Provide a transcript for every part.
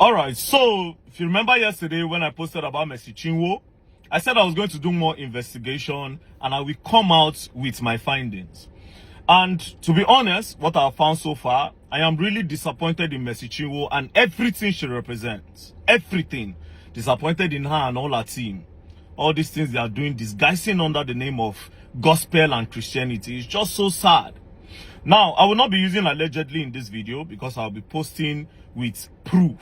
All right, so if you remember yesterday when I posted about Mercy Chinwo, I said I was going to do more investigation and I will come out with my findings. And to be honest, what I've found so far, I am really disappointed in Mercy Chinwo and everything she represents. Everything. Disappointed in her and all her team. All these things they are doing, disguising under the name of gospel and Christianity. It's just so sad. Now, I will not be using allegedly in this video because I'll be posting with proof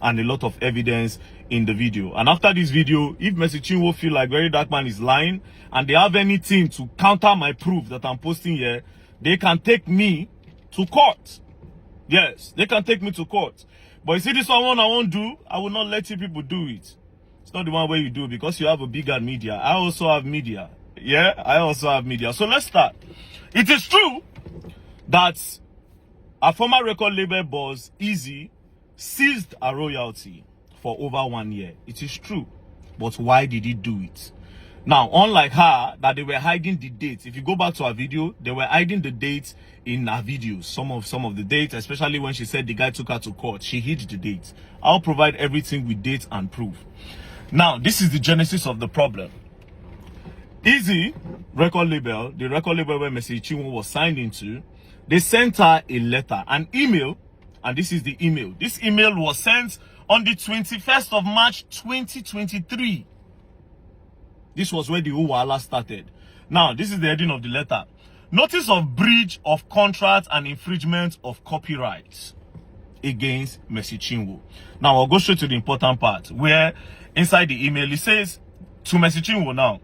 and a lot of evidence in the video. And after this video, if Mercy Chinwo feel like Verydarkblavkman is lying and they have anything to counter my proof that I'm posting here, they can take me to court. Yes, they can take me to court. But you see this one I won't do, I will not let you people do it. It's not the one where you do because you have a bigger media. I also have media. Yeah, I also have media. So let's start. It is true that a former record label boss, Easy, seized a royalty for over 1 year. It is true. But why did he do it? Now, unlike her, that they were hiding the dates. If you go back to her video, they were hiding the dates in her videos. Some of the dates, especially when she said the guy took her to court, she hid the dates. I'll provide everything with dates and proof. Now, this is the genesis of the problem. Easy record label, the record label where Mercy Chinwo was signed into, they sent her a letter, an email, and this is the email. This email was sent on the 21st of March 2023. This was where the Uwala started. Now, this is the heading of the letter. Notice of breach of contract and infringement of copyright against Mercy Chinwo. Now, I'll go straight to the important part where inside the email it says to Mercy Chinwo now,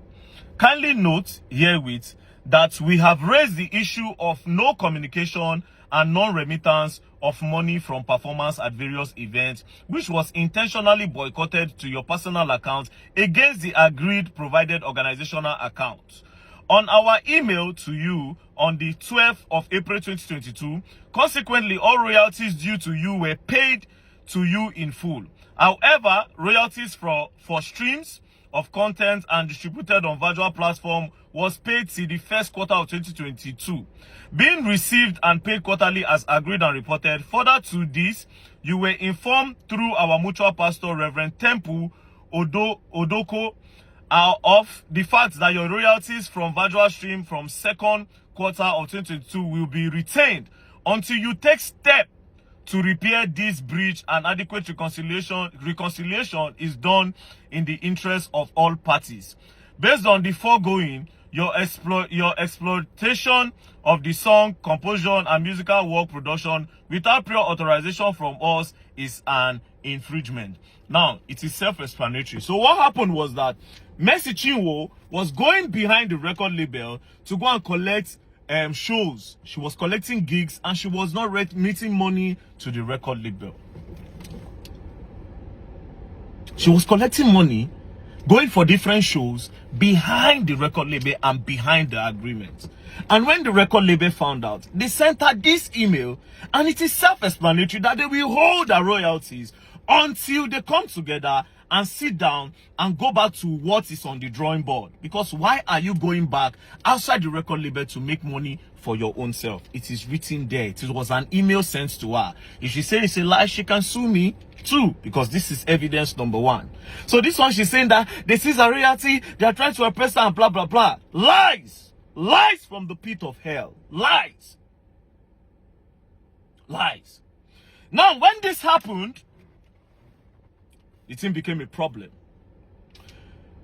kindly note herewith that we have raised the issue of no communication and non-remittance of money from performance at various events, which was intentionally boycotted to your personal account against the agreed provided organizational account. On our email to you on the 12th of April 2022, consequently, all royalties due to you were paid to you in full. However, royalties for streams of content and distributed on virtual platform was paid till the first quarter of 2022, being received and paid quarterly as agreed and reported. Further to this, you were informed through our mutual pastor, Reverend Temple Odoko, of the fact that your royalties from virtual stream from second quarter of 2022 will be retained until you take step to repair this breach, and adequate reconciliation is done in the interest of all parties. Based on the foregoing, your exploitation of the song, composition, and musical work production without prior authorization from us is an infringement. Now, it is self-explanatory. So what happened was that Mercy Chinwo was going behind the record label to go and collect shows. She was collecting gigs and she was not remitting money to the record label. She was collecting money, going for different shows behind the record label and behind the agreement. And when the record label found out, they sent her this email, and it is self-explanatory that they will hold her royalties until they come together and sit down and go back to what is on the drawing board. Because why are you going back outside the record label to make money for your own self? It is written there. It was an email sent to her. If she says it's a lie, she can sue me too, because this is evidence number one. So this one, she's saying that they seize a royalty, they are trying to oppress her and blah, blah, blah. Lies! Lies from the pit of hell. Lies. Lies. Now, when this happened, the thing became a problem.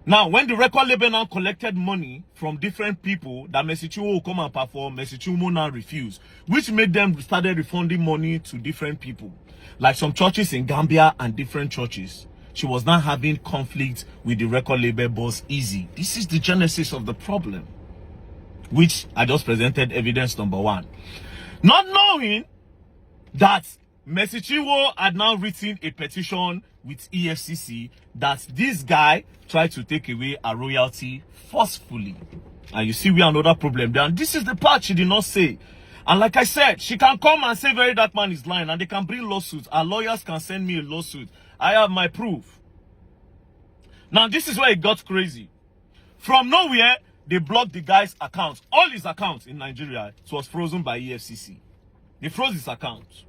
Now, when the record label now collected money from different people that Mercy Chinwo will come and perform, Mercy Chinwo now refused, which made them started refunding money to different people, like some churches in Gambia and different churches. She was now having conflict with the record label boss, Easy. This is the genesis of the problem, which I just presented evidence number one. Not knowing that Mercy Chinwo had now written a petition with EFCC that this guy tried to take away a royalty forcefully. And you see we have another problem there. And this is the part she did not say. And like I said, she can come and say Verydarkblavkman is lying and they can bring lawsuits. Our lawyers can send me a lawsuit. I have my proof. Now this is where it got crazy. From nowhere, they blocked the guy's account. All his accounts in Nigeria, it was frozen by EFCC. They froze his account.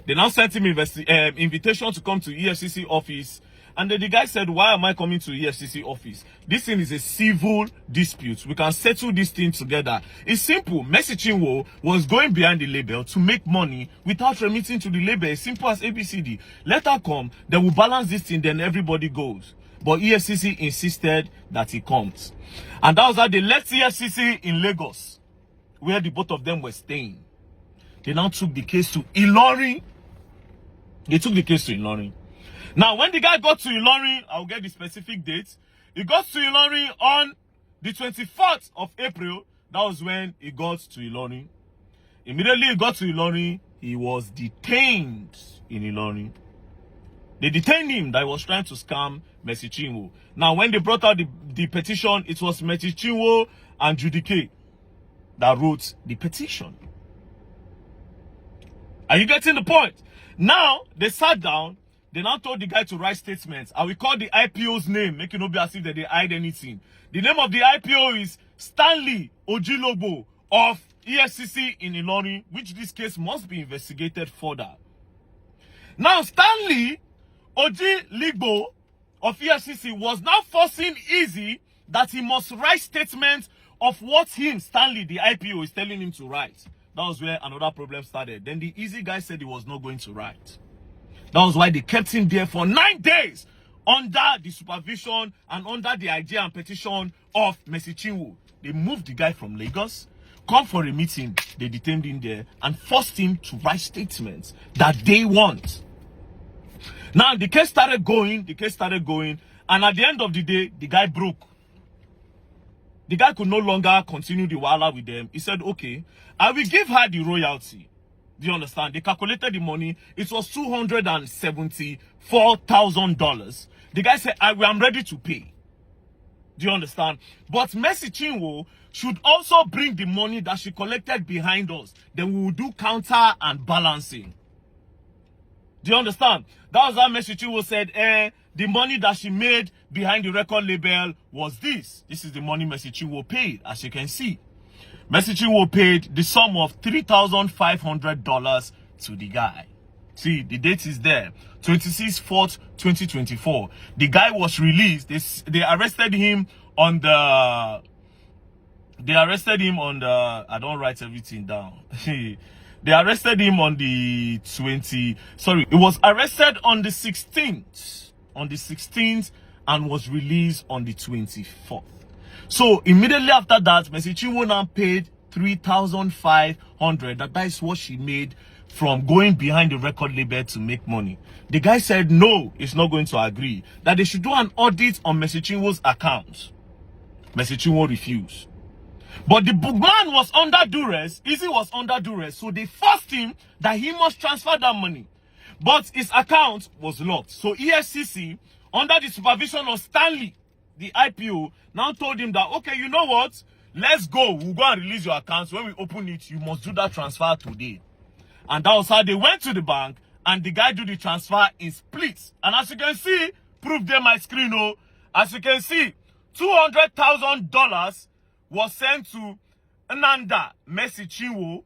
They now sent him invitation to come to EFCC office. And then the guy said, why am I coming to EFCC office? This thing is a civil dispute. We can settle this thing together. It's simple. Mercy Chinwo was going behind the label to make money without remitting to the label. As simple as ABCD. Let her come. Then we'll balance this thing. Then everybody goes. But EFCC insisted that he comes. And that was how they left EFCC in Lagos, where the both of them were staying. They now took the case to Ilorin. They took the case to Ilorin. Now, when the guy got to Ilorin, I'll get the specific dates. He got to Ilorin on the 24th of April. That was when he got to Ilorin. Immediately he got to Ilorin, he was detained in Ilorin. They detained him that he was trying to scam Mercy Chinwo. Now, when they brought out the petition, it was Mercy Chinwo and Judy K that wrote the petition. Are you getting the point? Now, they sat down. They now told the guy to write statements. I will call the IPO's name, make it not be as if they hide anything. The name of the IPO is Stanley Ojilobo of EFCC in Ilorin, which this case must be investigated further. Now, Stanley Ojilobo of EFCC was now forcing Easy that he must write statements of what him, Stanley, the IPO, is telling him to write. That was where another problem started. Then the Easy guy said he was not going to write. That was why they kept him there for 9 days under the supervision and under the idea and petition of Mercy Chinwo. They moved the guy from Lagos, come for a meeting, they detained him there and forced him to write statements that they want. Now, the case started going, and at the end of the day, the guy broke. The guy could no longer continue the wala with them. He said, okay, I will give her the royalty. Do you understand? They calculated the money. It was $274,000. The guy said, I'm ready to pay. Do you understand? But Mercy Chinwo should also bring the money that she collected behind us. Then we will do counter and balancing. Do you understand? That was how Mercy Chinwo said, the money that she made behind the record label was this. This is the money Mercy Chinwo paid, as you can see. Mercy Chinwo paid the sum of $3,500 to the guy. See, the date is there. 26/4/2024. The guy was released. They arrested him on the... I don't write everything down. They arrested him on the 20... Sorry, he was arrested on the 16th. On the 16th and was released on the 24th. So immediately after that, Mercy Chinwo now paid $3,500. That is what she made from going behind the record label to make money. The guy said no, he's not going to agree. That they should do an audit on Mercy Chinwo's account. Mercy Chinwo refused. But the man was under duress. Easy was under duress. So they forced him that he must transfer that money. But his account was locked. So EFCC, under the supervision of Stanley, the IPO, now told him that, okay, you know what? Let's go. We'll go and release your account. When we open it, you must do that transfer today. And that was how they went to the bank and the guy do the transfer in splits. And as you can see, proof there my screen, oh. As you can see, $200,000 was sent to Ananda Mercy Chinwo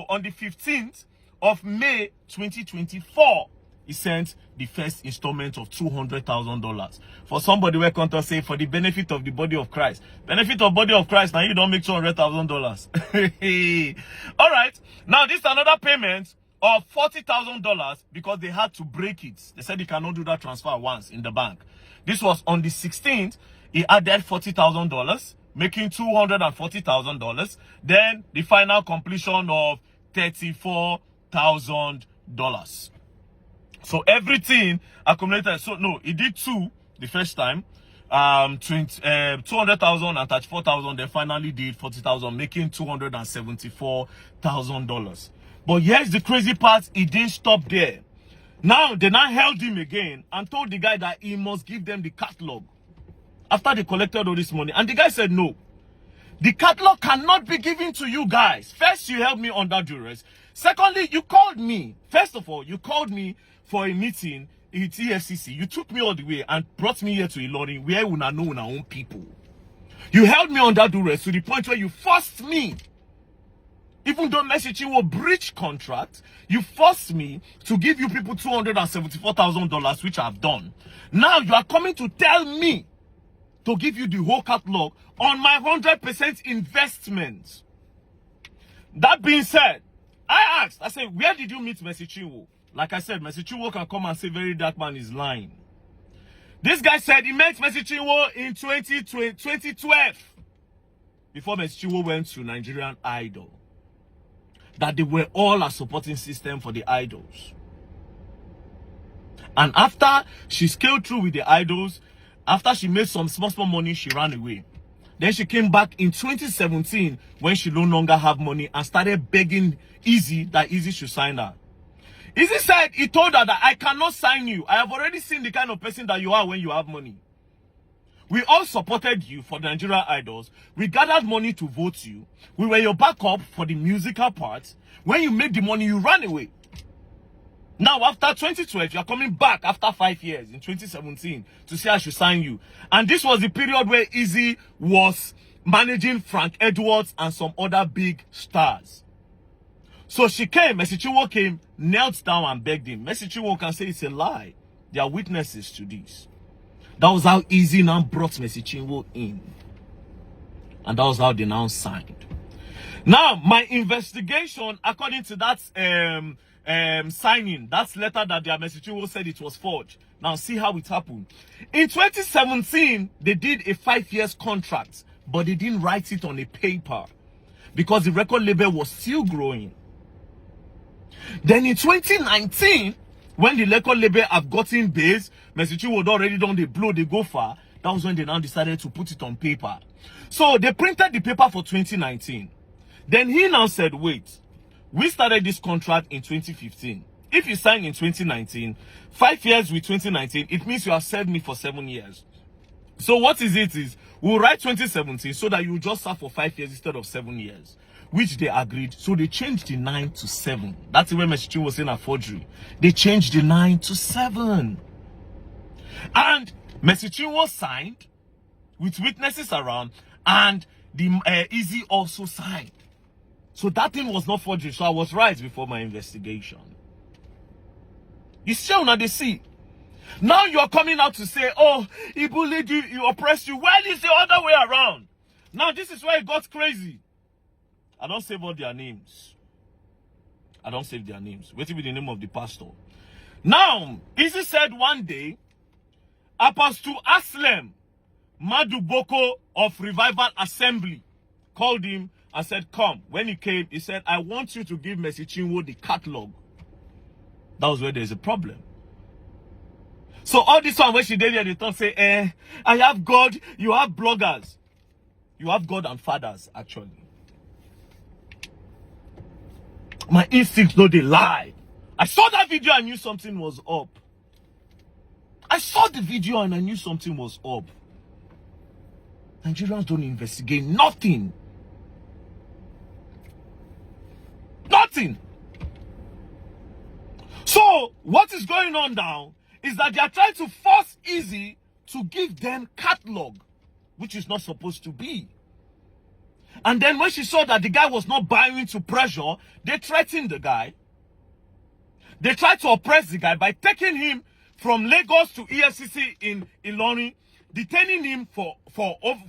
on the 15th of May 2024. He sent the first installment of $200,000. For somebody where contact say for the benefit of the body of Christ. Benefit of body of Christ, now you don't make $200,000. All right. Now this is another payment of $40,000 because they had to break it. They said they cannot do that transfer once in the bank. This was on the 16th. He added $40,000, making $240,000. Then the final completion of $34,000. So everything accumulated. So no, he did two the first time, 200,000 and 34,000. Then finally did 40,000, making $274,000. But here's the crazy part: he didn't stop there. Now they now held him again and told the guy that he must give them the catalog after they collected all this money. And the guy said no. The catalog cannot be given to you guys. First, you held me under duress. Secondly, you called me. First of all, you called me for a meeting at EFCC. You took me all the way and brought me here to Ilorin, where we know our own people. You held me under duress to the point where you forced me Even though Mercy Chinwo breached contract, you forced me to give you people $274,000, which I've done. Now you are coming to tell me to give you the whole catalog on my 100% investment. That being said, I asked, I said, where did you meet Mercy Chinwo? Like I said, Mercy Chinwo can come and say Verydarkblavkman is lying. This guy said he met Mercy Chinwo in 2012. Before Mercy Chinwo went to Nigerian Idol. That they were all a supporting system for the idols. And after she scaled through with the idols, after she made some small money, she ran away. Then she came back in 2017 when she no longer had money and started begging Easy that Easy should sign her. Easy said he told her that I cannot sign you. I have already seen the kind of person that you are when you have money. We all supported you for the Nigerian Idols. We gathered money to vote you. We were your backup for the musical part. When you made the money, you ran away. Now, after 2012, you are coming back after 5 years in 2017 to say I should sign you. And this was the period where Easy was managing Frank Edwards and some other big stars. So she came, Mercy Chinwo came, knelt down and begged him. Mercy Chinwo can say it's a lie. There are witnesses to this. That was how Easy now brought Mercy Chinwo in. And that was how they now signed. Now, my investigation, according to that signing, that letter that their Mercy Chinwo said it was forged. Now, see how it happened. In 2017, they did a 5 years contract, but they didn't write it on a paper because the record label was still growing. Then in 2019, when the record label have gotten base, Mercy Chinwo had already done the blow, they go far. That was when they now decided to put it on paper. So they printed the paper for 2019. Then he now said, wait, we started this contract in 2015. If you sign in 2019, 5 years with 2019, it means you have served me for 7 years. So what is it is, we'll write 2017 so that you just serve for 5 years instead of 7 years. Which they agreed. So they changed the 9 to 7. That's where Mercy Chinwo was saying a forgery. They changed the 9 to 7. And Mercy Chinwo signed with witnesses around, and the Easy also signed. So that thing was not forgery. So I was right before my investigation. You still not the see. Now you are coming out to say, oh, he bullied you, he oppressed you. Well, it's the other way around. Now this is where it got crazy. I don't save all their names. I don't save their names. Wait till be the name of the pastor. Now, Easy said one day, Apostle Aslem Maduboko of Revival Assembly called him and said, come. When he came, he said, I want you to give Mercy Chinwo the catalog. That was where there's a problem. So all this one, when she did here, they thought, say, I have God, you have bloggers. You have God and fathers, actually. My instincts know they lie. I saw that video and knew something was up. I saw the video and I knew something was up. Nigerians don't investigate nothing. Nothing. So, what is going on now is that they are trying to force Easy to give them catalog, which is not supposed to be. And then when she saw that the guy was not buying into pressure, they threatened the guy. They tried to oppress the guy by taking him from Lagos to EFCC in Ilorin, detaining him for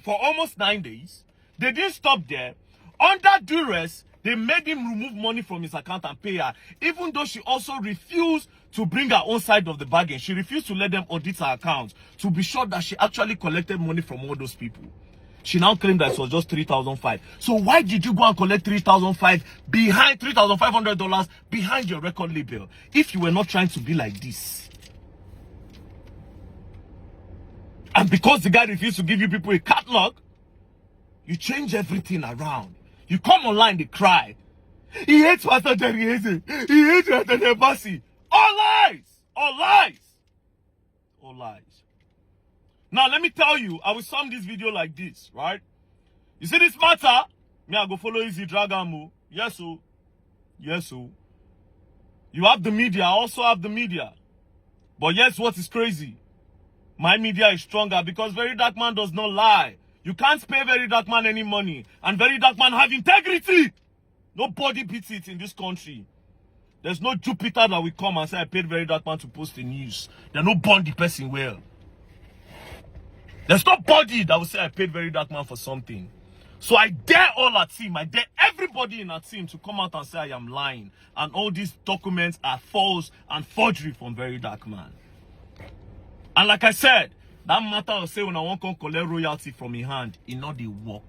almost 9 days. They didn't stop there. Under duress, they made him remove money from his account and pay her, even though she also refused to bring her own side of the bargain. She refused to let them audit her account to be sure that she actually collected money from all those people. She now claimed that it was just $3,500. So why did you go and collect $3,500 behind $3,500 behind your record label if you were not trying to be like this? And because the guy refused to give you people a catalog, you change everything around. You come online, they cry. He hates Pastor Jerry Eze. He hates Pastor Nebasi. All lies! All lies! All lies. Now, let me tell you, I will sum this video like this, right? You see this matter? Me, I go follow Easy Dragamu. Yes, so. Yes, so. You have the media, I also have the media. But yes, what is crazy? My media is stronger because Verydarkblavkman does not lie. You can't pay Verydarkblavkman any money. And Verydarkblavkman have integrity. Nobody beats it in this country. There's no Jupiter that will come and say, I paid Verydarkman to post the news. They no burn the person well. There's nobody that will say, I paid Verydarkman for something. So I dare all our team, I dare everybody in our team to come out and say I am lying. And all these documents are false and forgery from Verydarkman. And like I said, that matter of say when I want to collect royalty from your hand, it not the work.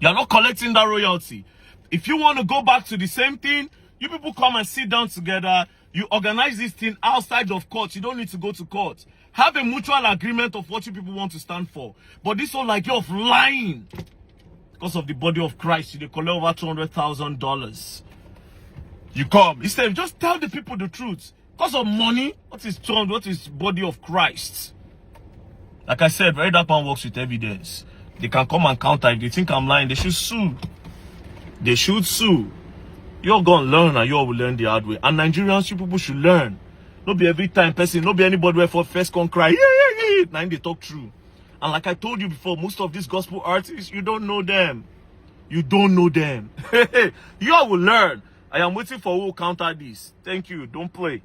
You're not collecting that royalty. If you want to go back to the same thing, you people come and sit down together. You organize this thing outside of court. You don't need to go to court. Have a mutual agreement of what you people want to stand for. But this whole idea of lying, because of the body of Christ, you collect over $200,000. You come. Instead, just tell the people the truth. Because of money, what is body of Christ? Like I said, Verydarkman works with evidence. They can come and counter. If they think I'm lying, they should sue. They should sue. You're gonna learn and you all will learn the hard way. And Nigerians, you people should learn. Not be every time person, not be anybody where for first can cry. Yeah. Now they talk true. And like I told you before, most of these gospel artists, you don't know them. You don't know them. You all will learn. I am waiting for who will counter this. Thank you. Don't play.